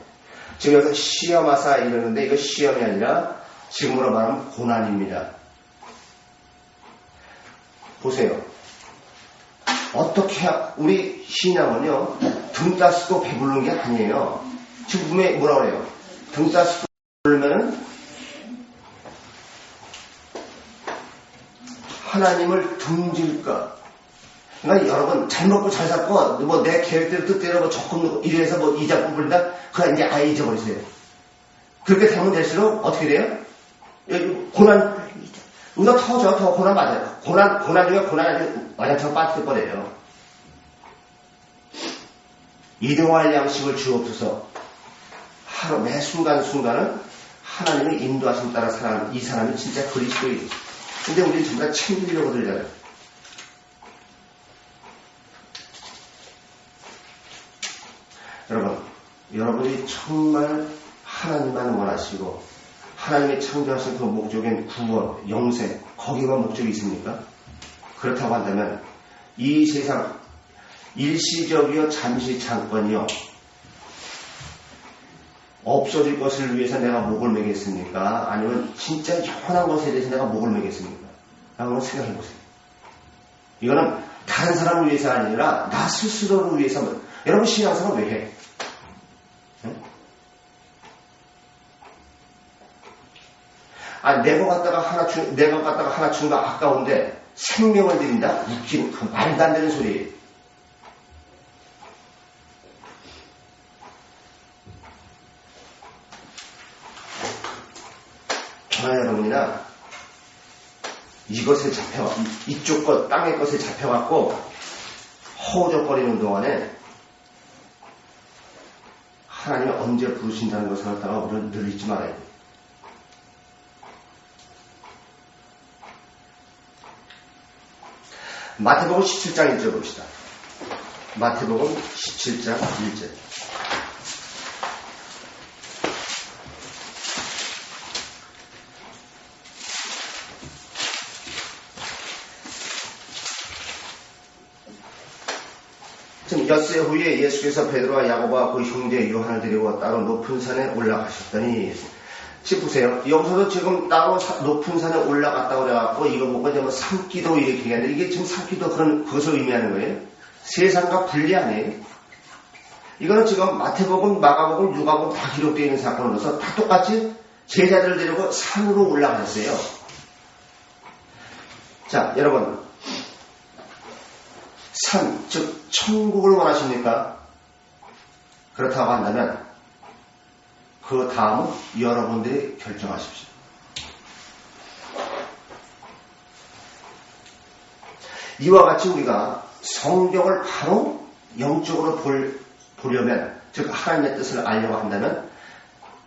지금 여기서 시험하사 이러는데 이거 시험이 아니라 지금으로 말하면 고난입니다. 보세요. 어떻게 우리 신앙은요 등 따스고 배부르는 게 아니에요. 지금 분명히 뭐라 그래요? 등 따스고 배부르면은 하나님을 등질까? 그러니까 여러분 잘 먹고 잘 살고 뭐 내 계획대로 뜻대로 뭐 적금 이래서 뭐 이자 뽑으린다 그거 이제 아예 잊어버리세요. 그렇게 되면 될수록 어떻게 돼요? 고난 우리가 더 고난 맞아요. 고난 중에 고난이 와장창 빠질 거래요. 이동할 양식을 주옵소서. 하루 매 순간순간은 하나님의 인도하심 따라 살아가는 이 사람이 진짜 그리스도이지. 근데 우리 전부 다 챙기려고 들잖아요. 여러분이 정말 하나님만 원하시고 하나님이 창조하신 그 목적인 구원, 영생, 거기만 목적이 있습니까? 그렇다고 한다면 이 세상 일시적이요 잠시 잠깐이요 없어질 것을 위해서 내가 목을 매겠습니까? 아니면 진짜 영원한 것에 대해서 내가 목을 매겠습니까? 한번 생각해 보세요. 이거는 다른 사람을 위해서 아니라 나 스스로를 위해서. 여러분 신앙생활 왜 해? 내가 갖다가 하나 주는 거 아까운데 생명을 드린다? 웃기는 그 말도 안 되는 소리예요. 저나 여러분이나 이것에 이쪽 것, 땅의 것에 잡혀갖고 허우적거리는 동안에 하나님이 언제 부르신다는 것을 갖다가 우리는 늘 잊지 말아야 돼요. 마태복음 17장 1절 봅시다. 마태복음 17장 1절. 지금 엿새 후에 예수께서 베드로와 야고보와 그 형제 요한을 데리고 따로 높은 산에 올라가셨더니 지금 보세요. 여기서도 지금 따로 높은 산에 올라갔다고 그래갖고 이거 보고 이제 뭐 삼기도 이렇게 얘기하는데 이게 지금 삼기도 그것을 의미하는 거예요. 세상과 분리 아니에요. 이거는 지금 마태복음, 마가복음, 누가복음 다 기록되어 있는 사건으로서 다 똑같이 제자들을 데리고 산으로 올라가셨어요. 자, 여러분. 산, 즉 천국을 원하십니까? 그렇다고 한다면 그 다음은 여러분들이 결정하십시오. 이와 같이 우리가 성경을 바로 영적으로 보려면, 즉 하나님의 뜻을 알려고 한다면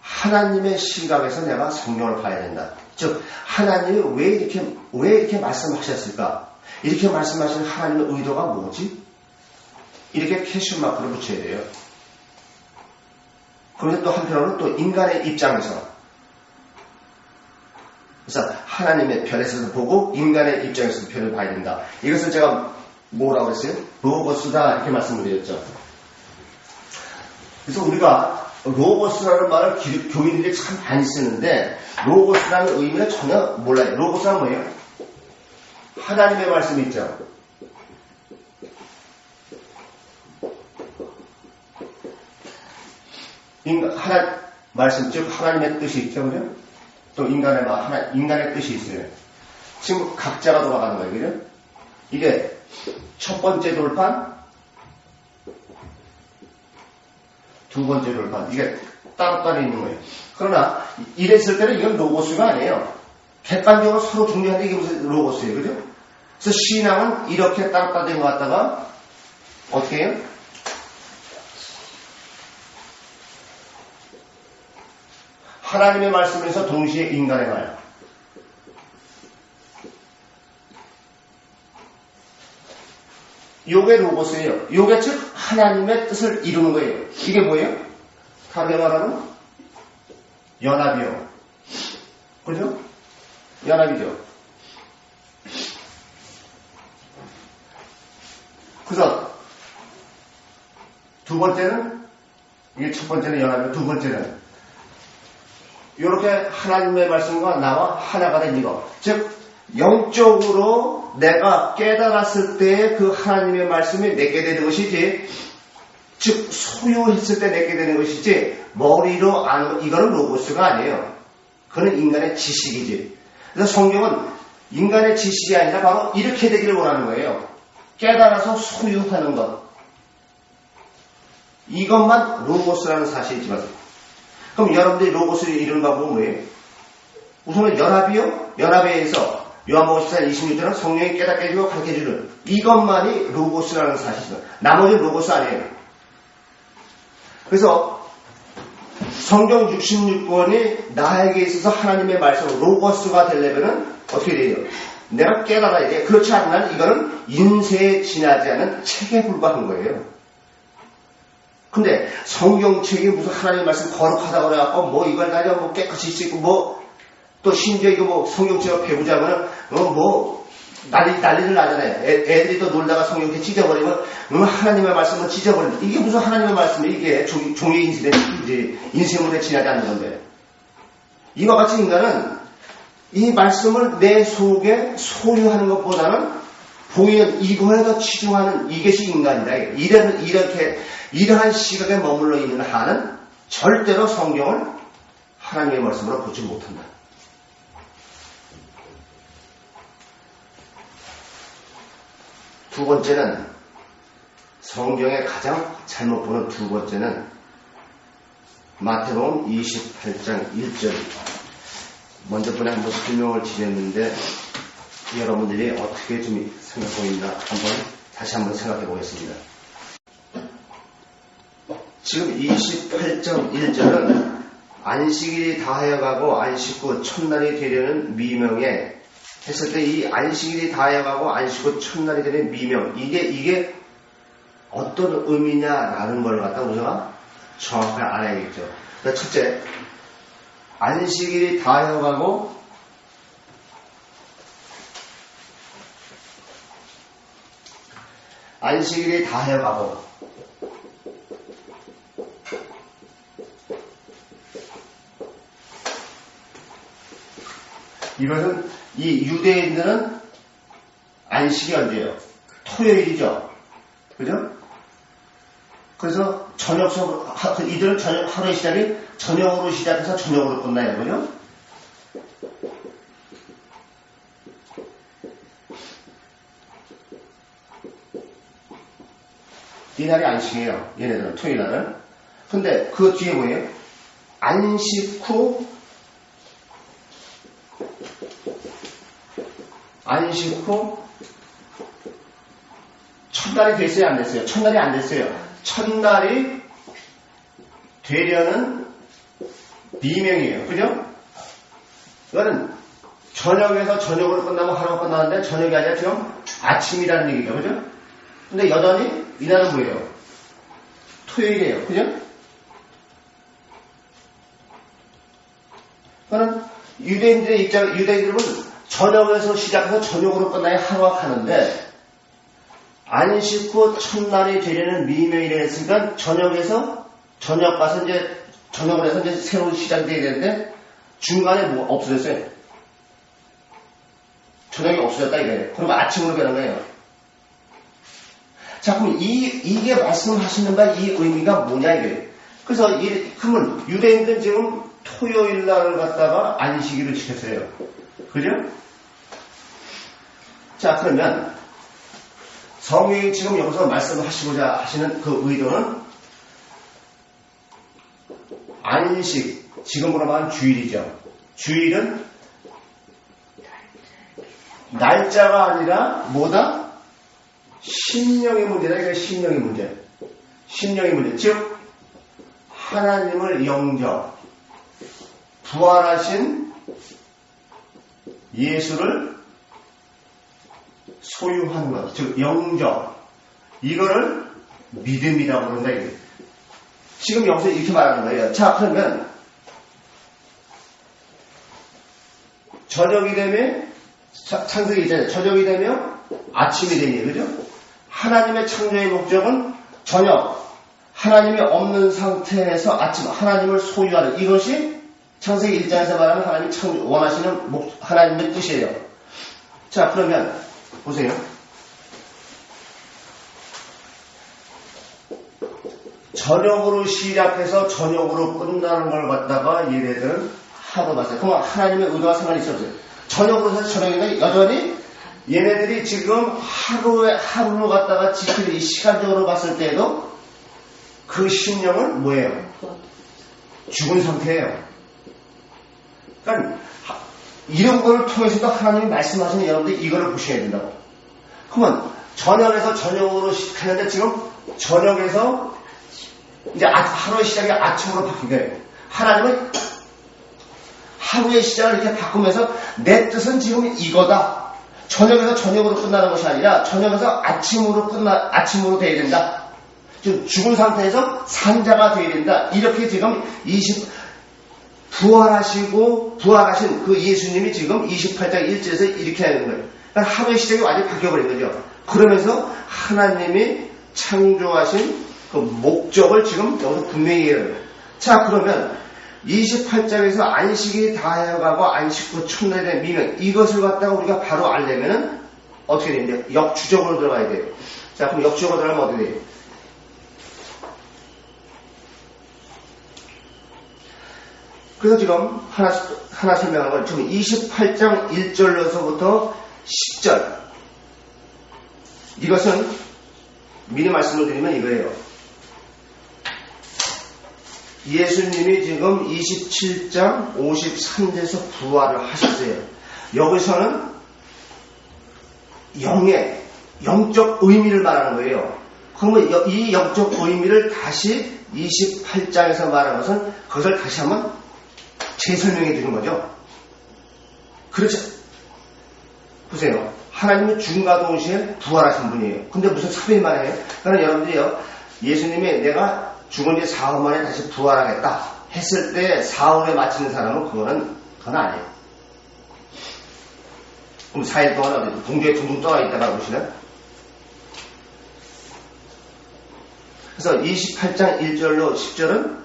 하나님의 시각에서 내가 성경을 봐야 된다. 즉 하나님이 왜 이렇게 말씀하셨을까? 이렇게 말씀하시는 하나님의 의도가 뭐지? 이렇게 퀘스천 마크를 붙여야 돼요. 그런데 또 한편으로는 또 인간의 입장에서, 그래서 하나님의 편에서도 보고 인간의 입장에서도 편을 봐야 된다. 이것을 제가 뭐라고 했어요? 로고스다 이렇게 말씀드렸죠. 그래서 우리가 로고스라는 말을 교인들이 참 많이 쓰는데 로고스라는 의미는 전혀 몰라요. 로고스는 뭐예요? 하나님의 말씀이 있죠. 말씀, 즉 하나님의 뜻이 있죠, 그죠? 또 인간의 뜻이 있어요. 지금 각자가 돌아가는 거예요, 그죠? 이게 첫 번째 돌판, 두 번째 돌판. 이게 따로따로 있는 거예요. 그러나 이랬을 때는 이건 로고스가 아니에요. 객관적으로 서로 중요한데 이게 무슨 로고스예요. 그죠? 그래서 신앙은 이렇게 따로따로 된 것 같다가 어떻게 해요? 하나님의 말씀에서 동시에 인간의 말. 요게 로고스예요. 요게 즉 하나님의 뜻을 이루는 거예요. 이게 뭐예요? 다르게 말하면 연합이요. 그죠? 연합이죠. 그래서 두 번째는 이게 첫 번째는 연합이고 두 번째는 이렇게 하나님의 말씀과 나와 하나가 된 이거. 즉 영적으로 내가 깨달았을 때 그 하나님의 말씀이 내게 되는 것이지, 즉 소유했을 때 내게 되는 것이지 머리로 아는 이거는 로고스가 아니에요. 그건 인간의 지식이지. 그래서 성경은 인간의 지식이 아니라 바로 이렇게 되기를 원하는 거예요. 깨달아서 소유하는 것. 이것만 로고스라는 사실이지만, 그럼 여러분들이 로고스를 이루는 방법은 뭐예요? 우선은 연합이요. 연합에 의해서 요한복음 14장 26절은 성령이 깨닫게 해주고 가르쳐주는 이것만이 로고스라는 사실입니다. 나머지는 로고스 아니에요. 그래서 성경 66권이 나에게 있어서 하나님의 말씀 로고스가 되려면 어떻게 돼요? 내가 깨달아야 돼. 그렇지 않으면 이거는 인쇄에 지나지 않은 책에 불과한 거예요. 근데 성경책이 무슨 하나님의 말씀 거룩하다고 그래갖고 뭐 이걸 가지고 뭐 깨끗이 씻고 뭐 또 심지어 이거 뭐 성경책을 배우자면 뭐 난리를 나잖아요. 애들이 또 놀다가 성경책 찢어버리면 하나님의 말씀은 찢어버린다. 이게 무슨 하나님의 말씀이 이게 종이 인쇄물에 지나지 않는 건데. 이와 같이 인간은 이 말씀을 내 속에 소유하는 것보다는 보이는 이거에 더 치중하는 이것이 인간이다. 이러한 시각에 머물러 있는 한은 절대로 성경을 하나님의 말씀으로 보지 못한다. 두 번째는 성경에 가장 잘못 보는 두 번째는 마태복음 28장 1절. 먼저 번에 한번 설명을 드렸는데 여러분들이 어떻게 좀 생각하고 있나 다시 한번 생각해 보겠습니다. 지금 28장 1절은 안식일이 다하여가고 안식 후 첫날이 되려는 미명에 했을 때 이 안식일이 다하여가고 안식 후 첫날이 되는 미명, 이게 어떤 의미냐라는 걸 갖다 우리가 정확하게 알아야겠죠. 그러니까 첫째, 안식일이 다하여가고 안식일이 다하여가고 이것은 이 유대인들은 안식이 언제예요? 토요일이죠. 그죠? 그래서 저녁으로 이들은 하루의 시작이 저녁으로 시작해서 저녁으로 끝나요. 그죠? 이날이 안식이에요. 얘네들은 토요일 날은. 근데 그 뒤에 뭐예요? 안식 후 첫날이 됐어요? 안 됐어요? 첫날이 안 됐어요. 첫날이 되려는 미명이에요. 그죠? 이거는 저녁에서 저녁으로 끝나면 하루가 끝나는데 저녁이 아니라 지금 아침이라는 얘기죠. 그죠? 근데 여전히 이날은 뭐예요? 토요일이에요. 그죠? 그거는 유대인들은 저녁에서 시작해서 저녁으로 끝나야 하루가 가는데 안식 후 첫날이 되려는 미명이라 했으니까 저녁에서 저녁 가서 이제 저녁을 해서 이제 새로운 시작이 돼야 되는데 중간에 뭐 없어졌어요. 저녁이 없어졌다 이거예요. 그럼 아침으로 변한 거예요. 자, 그럼 이게 말씀하시는 바 이 의미가 뭐냐 이거예요. 그래서 그러면 유대인들은 지금 토요일 날을 갖다가 안식일을 지켰어요. 그죠? 자, 그러면 성경이 지금 여기서 말씀하시고자 하시는 그 의도는 안식, 지금으로 말하면 주일이죠. 주일은 날짜가 아니라 뭐다? 심령의 문제다. 이게 심령의 문제. 심령의 문제. 즉 하나님을 영접, 부활하신 예수를 소유한 것, 즉 영접, 이거를 믿음이라고 그런다. 이게. 지금 여기서 이렇게 말하는 거예요. 자, 그러면 저녁이 되면 창세기 있잖아요. 저녁이 되면 아침이 되니, 그죠? 하나님의 창조의 목적은 저녁, 하나님이 없는 상태에서 아침, 하나님을 소유하는, 이것이 창세기 1장에서 말하는 하나님 원하시는 하나님의 뜻이에요. 자, 그러면 보세요. 저녁으로 시작해서 저녁으로 끝나는 걸 갖다가 얘네들은 하루 봤어요. 그럼 하나님의 의도와 상관이 있었어요. 저녁으로 해서 저녁인데 여전히 얘네들이 지금 하루를 갖다가 지키는 이 시간적으로 봤을 때에도 그 심령은 뭐예요? 죽은 상태예요. 그러니까 이런 거를 통해서도 하나님이 말씀하시는 여러분들이 이거를 보셔야 된다고. 그러면 저녁에서 저녁으로 시작하는데 지금 저녁에서 이제 하루의 시작이 아침으로 바뀐 거예요. 하나님은 하루의 시작을 이렇게 바꾸면서 내 뜻은 지금 이거다. 저녁에서 저녁으로 끝나는 것이 아니라 저녁에서 아침으로 돼야 된다. 즉 죽은 상태에서 산자가 돼야 된다. 이렇게 지금 부활하신 그 예수님이 지금 28장 1절에서 이렇게 하는 거예요. 그러니까 하루의 시작이 완전히 바뀌어버린 거죠. 그러면서 하나님이 창조하신 그 목적을 지금 여기서 분명히 해요. 자, 그러면 28장에서 안식이 다해가고 안식 후 첫날에 대한 미명, 이것을 갖다가 우리가 바로 알려면은 어떻게 되냐? 역주적으로 들어가야 돼요. 자, 그럼 역주적으로 들어가면 어떻게 돼요? 그래서 지금 하나 설명한 건 지금 28장 1절로서부터 10절. 이것은 미리 말씀을 드리면 이거예요. 예수님이 지금 27장 53절에서 부활을 하셨어요. 여기서는 영적 의미를 말하는 거예요. 그러면 이 영적 의미를 다시 28장에서 말하는 것은 그것을 다시 한번 재설명해 주는 거죠. 그렇죠. 보세요. 하나님은 죽음과 동시에 부활하신 분이에요. 근데 무슨 섭외만 해요? 그러니까 여러분들이요, 예수님이 내가 죽은 지 사흘 만에 다시 부활하겠다 했을 때 사흘에 마치는 사람은 그건 아니에요. 그럼 4일 동안 어디 동교에 둥둥 떠나 있다가 보시면, 그래서 28장 1절로 10절은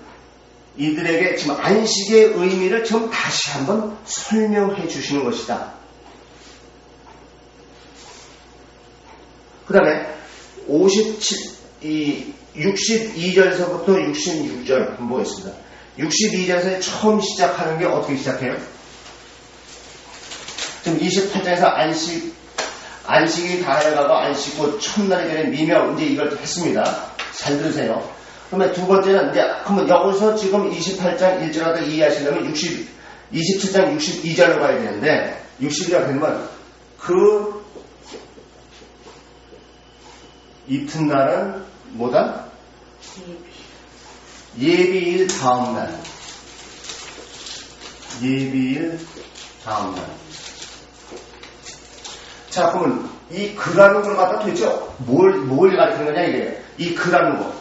이들에게 지금 안식의 의미를 지금 다시 한번 설명해 주시는 것이다. 그 다음에 62절에서부터 66절 한번 보겠습니다. 62절에서 처음 시작하는 게 어떻게 시작해요? 지금 28장에서 안식이 다해가고 안식 후 첫날이 되는 미명, 이제 이걸 했습니다. 잘 들으세요. 그러면 두 번째는 이제, 그러면 여기서 지금 28장 1절하다 이해하시려면 27장 62절로 가야 되는데, 62절 되면 그 이튿날은 뭐다? 예비일 다음날. 예비일 다음날. 자, 그러면 이 그라는 걸 갖다 도대체 뭘 가리키는 거냐, 이게. 이 그라는 거.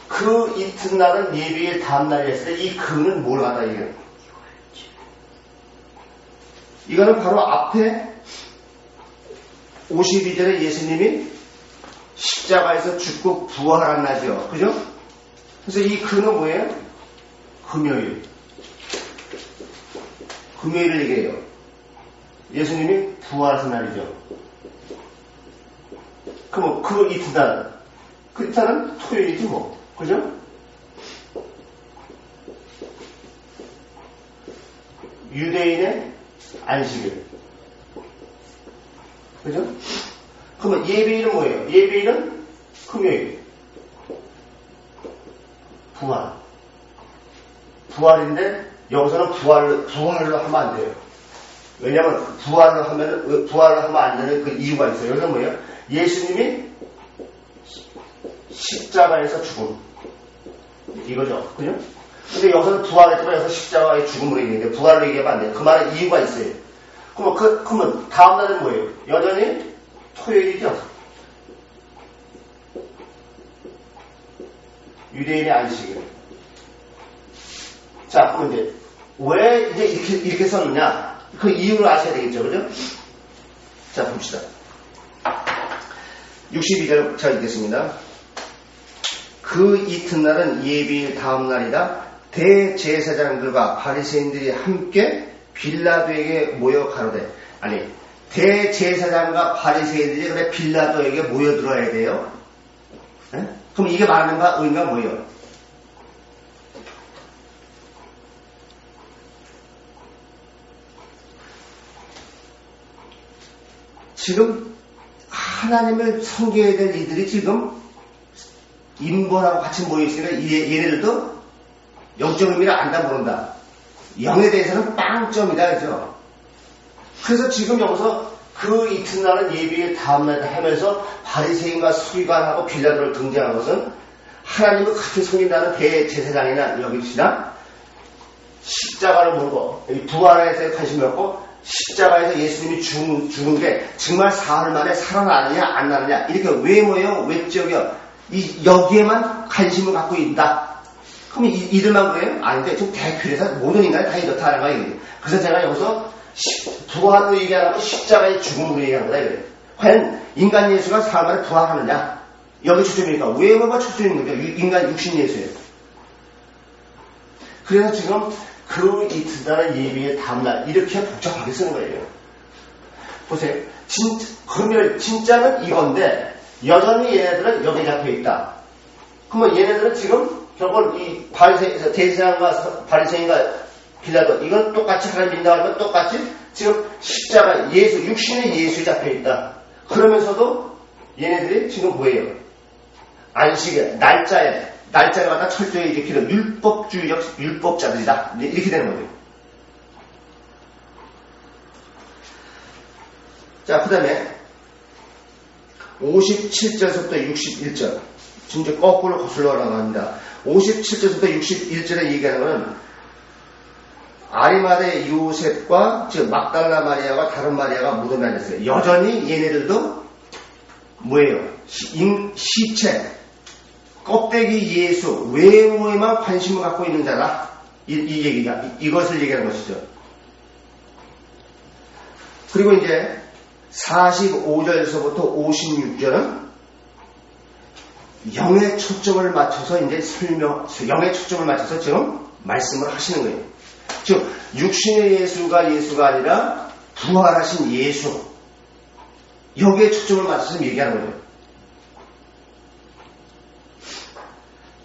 그 이튿날은 예비일 다음날이 했을 때 이 그는 뭘 갖다 얘기해요? 이거는 바로 앞에 52절에 예수님이 십자가에서 죽고 부활한 날이죠. 그죠? 그래서 이 그는 뭐예요? 금요일. 금요일을 얘기해요. 예수님이 부활하신 날이죠. 그럼 그 이튿날. 그 이튿날은 토요일이지 뭐. 그죠? 유대인의 안식일. 그죠? 그러면 예배일은 뭐예요? 예배일은 금요일. 부활. 부활인데 여기서는 부활로 하면 안 돼요. 왜냐하면 부활로 하면 안 되는 그 이유가 있어요. 여기서 뭐예요? 예수님이 십자가에서 죽음. 이거죠. 그죠? 근데 여기서는 부활했지만 여기서 십자가의 죽음으로 얘기했는데 부활로 얘기하면 안 돼요. 그 말에 이유가 있어요. 그러면 다음 날은 뭐예요? 여전히 토요일이죠. 유대인의 안식일. 자, 그럼 이제 왜 이제 이렇게 썼느냐? 그 이유를 아셔야 되겠죠, 그죠? 자, 봅시다. 62절 자 읽겠습니다. 그 이튿날은 예비일 다음 날이다. 대제사장들과 바리새인들이 함께 빌라도에게 모여 가로되, 아니 대제사장과 바리새인들이 그래 빌라도에게 모여들어야 돼요. 네? 그럼 이게 말하는 바 의미가 뭐예요? 지금 하나님을 섬겨야 될 이들이 지금 인본하고 같이 모여있으니까 얘네들도 영적 의미를 안다 모른다. 영에 대해서는 빵점이다. 그죠? 그래서 지금 여기서 그 이튿날은 예비일 다음날 하면서 바리새인과 서기관하고 빌라도를 등장한 것은 하나님을 같이 섬긴다는 대제사장이나 여기시나 십자가를 모르고 부활에 대해 관심이 없고 십자가에서 예수님이 죽은 게 정말 사흘 만에 살아나느냐 안 나느냐 이렇게 외모요 외적이요 여기에만 관심을 갖고 있다. 그럼 이들만 그래요? 아닌데 좀 대표해서 모든 인간이 다 이렇다는 거예요. 그래서 제가 여기서 부활로 얘기하고 십자가의 죽음으로 얘기하는 거다. 이거예요. 과연 인간 예수가 사흘 만에 부활하느냐? 여기 초점이니까 외모가 초점인 거죠. 인간 육신 예수예요. 그래서 지금 그 이튿날의 예비의 다음날 이렇게 복잡하게 쓰는 거예요. 보세요. 그러면 진짜는 이건데 여전히 얘네들은 여기 잡혀 있다. 그러면 얘네들은 지금 결국 이 대제사장과 바리새인과 빌라도 이건 똑같이 하나님 믿는다고 하면 똑같이 지금 십자가 예수 육신의 예수에 잡혀 있다. 그러면서도 얘네들이 지금 뭐예요? 안식에 날짜를 갖다 철저히 지키는 율법주의적 율법자들이다. 이렇게 되는 거죠. 자, 그 다음에 57절부터 61절 지금 이제 거꾸로 거슬러 나갑니다. 57절부터 61절에 얘기하는 것은 아리마대 요셉과 즉 막달라 마리아와 다른 마리아가 무덤에 앉았어요. 여전히 얘네들도 뭐예요? 시체 껍데기 예수 외모에만 관심을 갖고 있는 자라 이 얘기가 이것을 얘기하는 것이죠. 그리고 이제 45절에서부터 56절은 영의 초점을 맞춰서 이제 영의 초점을 맞춰서 지금 말씀을 하시는 거예요. 즉 육신의 예수가 아니라 부활하신 예수 여기에 초점을 맞춰서 얘기하는 거예요.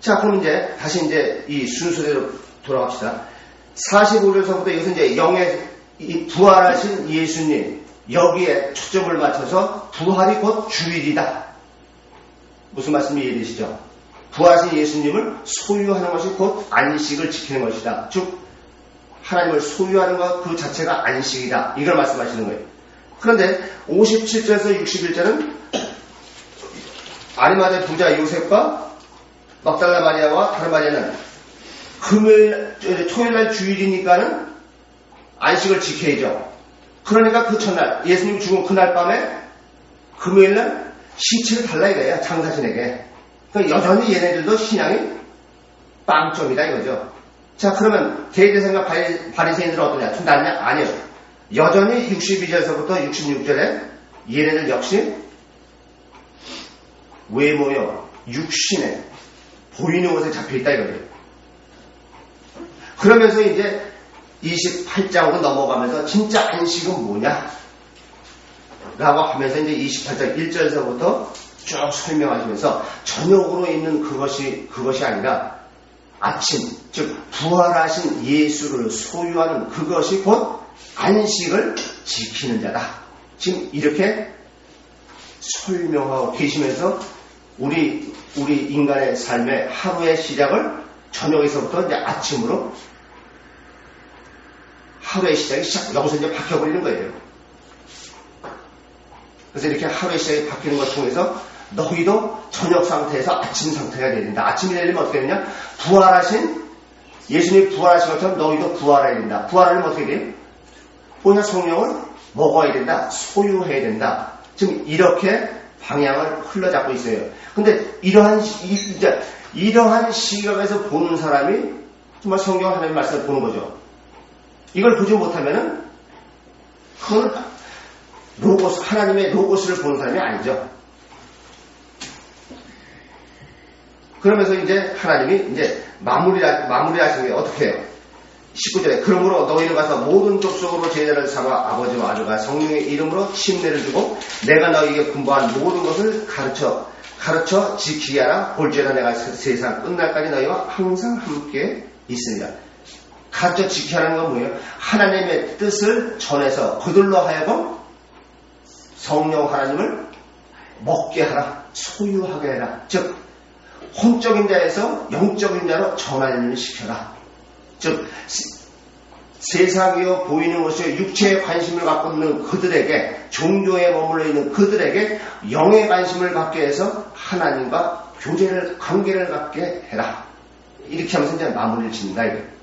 자, 그럼 이제 다시 이제 이 순서대로 돌아갑시다. 45절서부터 이것은 이제 영의 이 부활하신 예수님 여기에 초점을 맞춰서 부활이 곧 주일이다. 무슨 말씀이 이해되시죠? 부활하신 예수님을 소유하는 것이 곧 안식을 지키는 것이다. 즉 하나님을 소유하는 것 그 자체가 안식이다. 이걸 말씀하시는 거예요. 그런데 57절에서 61절은 아리마대 부자 요셉과 막달라 마리아와 다른 마리아는 토요일날 주일이니까는 안식을 지켜야죠. 그러니까 그 첫날 예수님이 죽은 그날 밤에 금요일날 시체를 달라 이거예요. 장사신에게. 그러니까 여전히 얘네들도 신앙이 빵점이다 이거죠. 자, 그러면 대제사장과 바리새인들은 어떠냐? 좀 낫냐? 아니요. 여전히 62절에서부터 66절에 얘네들 역시 외모요 육신에 보이는 것에 잡혀있다 이거죠. 그러면서 이제 28장으로 넘어가면서 진짜 안식은 뭐냐? 라고 하면서 이제 28장 1절에서부터 쭉 설명하시면서 저녁으로 있는 그것이 아니라 아침, 즉 부활하신 예수를 소유하는 그것이 곧 안식을 지키는 자다. 지금 이렇게 설명하고 계시면서 우리 인간의 삶의 하루의 시작을 저녁에서부터 이제 아침으로 하루의 시작이 여기서 이제 바뀌어버리는 거예요. 그래서 이렇게 하루의 시작이 바뀌는 걸 통해서 너희도 저녁 상태에서 아침 상태가 되는다. 아침이 되려면 어떻게 되냐? 부활하신 예수님이 부활하신 것처럼 너희도 부활해야 된다. 부활하려면 어떻게 돼요? 뭐냐? 성령을 먹어야 된다. 소유해야 된다. 지금 이렇게 방향을 흘러잡고 있어요. 근데 이러한 시각에서 보는 사람이 정말 성경 하나님의 말씀을 보는 거죠. 이걸 보지 못하면은 그건 로고스, 하나님의 로고스를 보는 사람이 아니죠. 그러면서 이제 하나님이 이제 마무리하시는 게 어떻게 해요? 19절에 그러므로 너희는 가서 모든 족속으로 제자를 삼아 아버지와 아들과 성령의 이름으로 침례를 주고 내가 너희에게 분부한 모든 것을 가르쳐 지키게 하라. 볼지어다 내가 세상 끝날까지 너희와 항상 함께 있으리라. 가르쳐 지키게 하는 건 뭐예요? 하나님의 뜻을 전해서 그들로 하여금 성령 하나님을 먹게 하라. 소유하게 해라. 즉 혼적인 자에서 영적인 자로 전환을 시켜라. 즉 세상이요 보이는 것이요 육체에 관심을 갖고 있는 그들에게, 종교에 머물러 있는 그들에게 영의 관심을 갖게 해서 하나님과 관계를 갖게 해라. 이렇게 하면서 이제 마무리를 짓는다. 이거.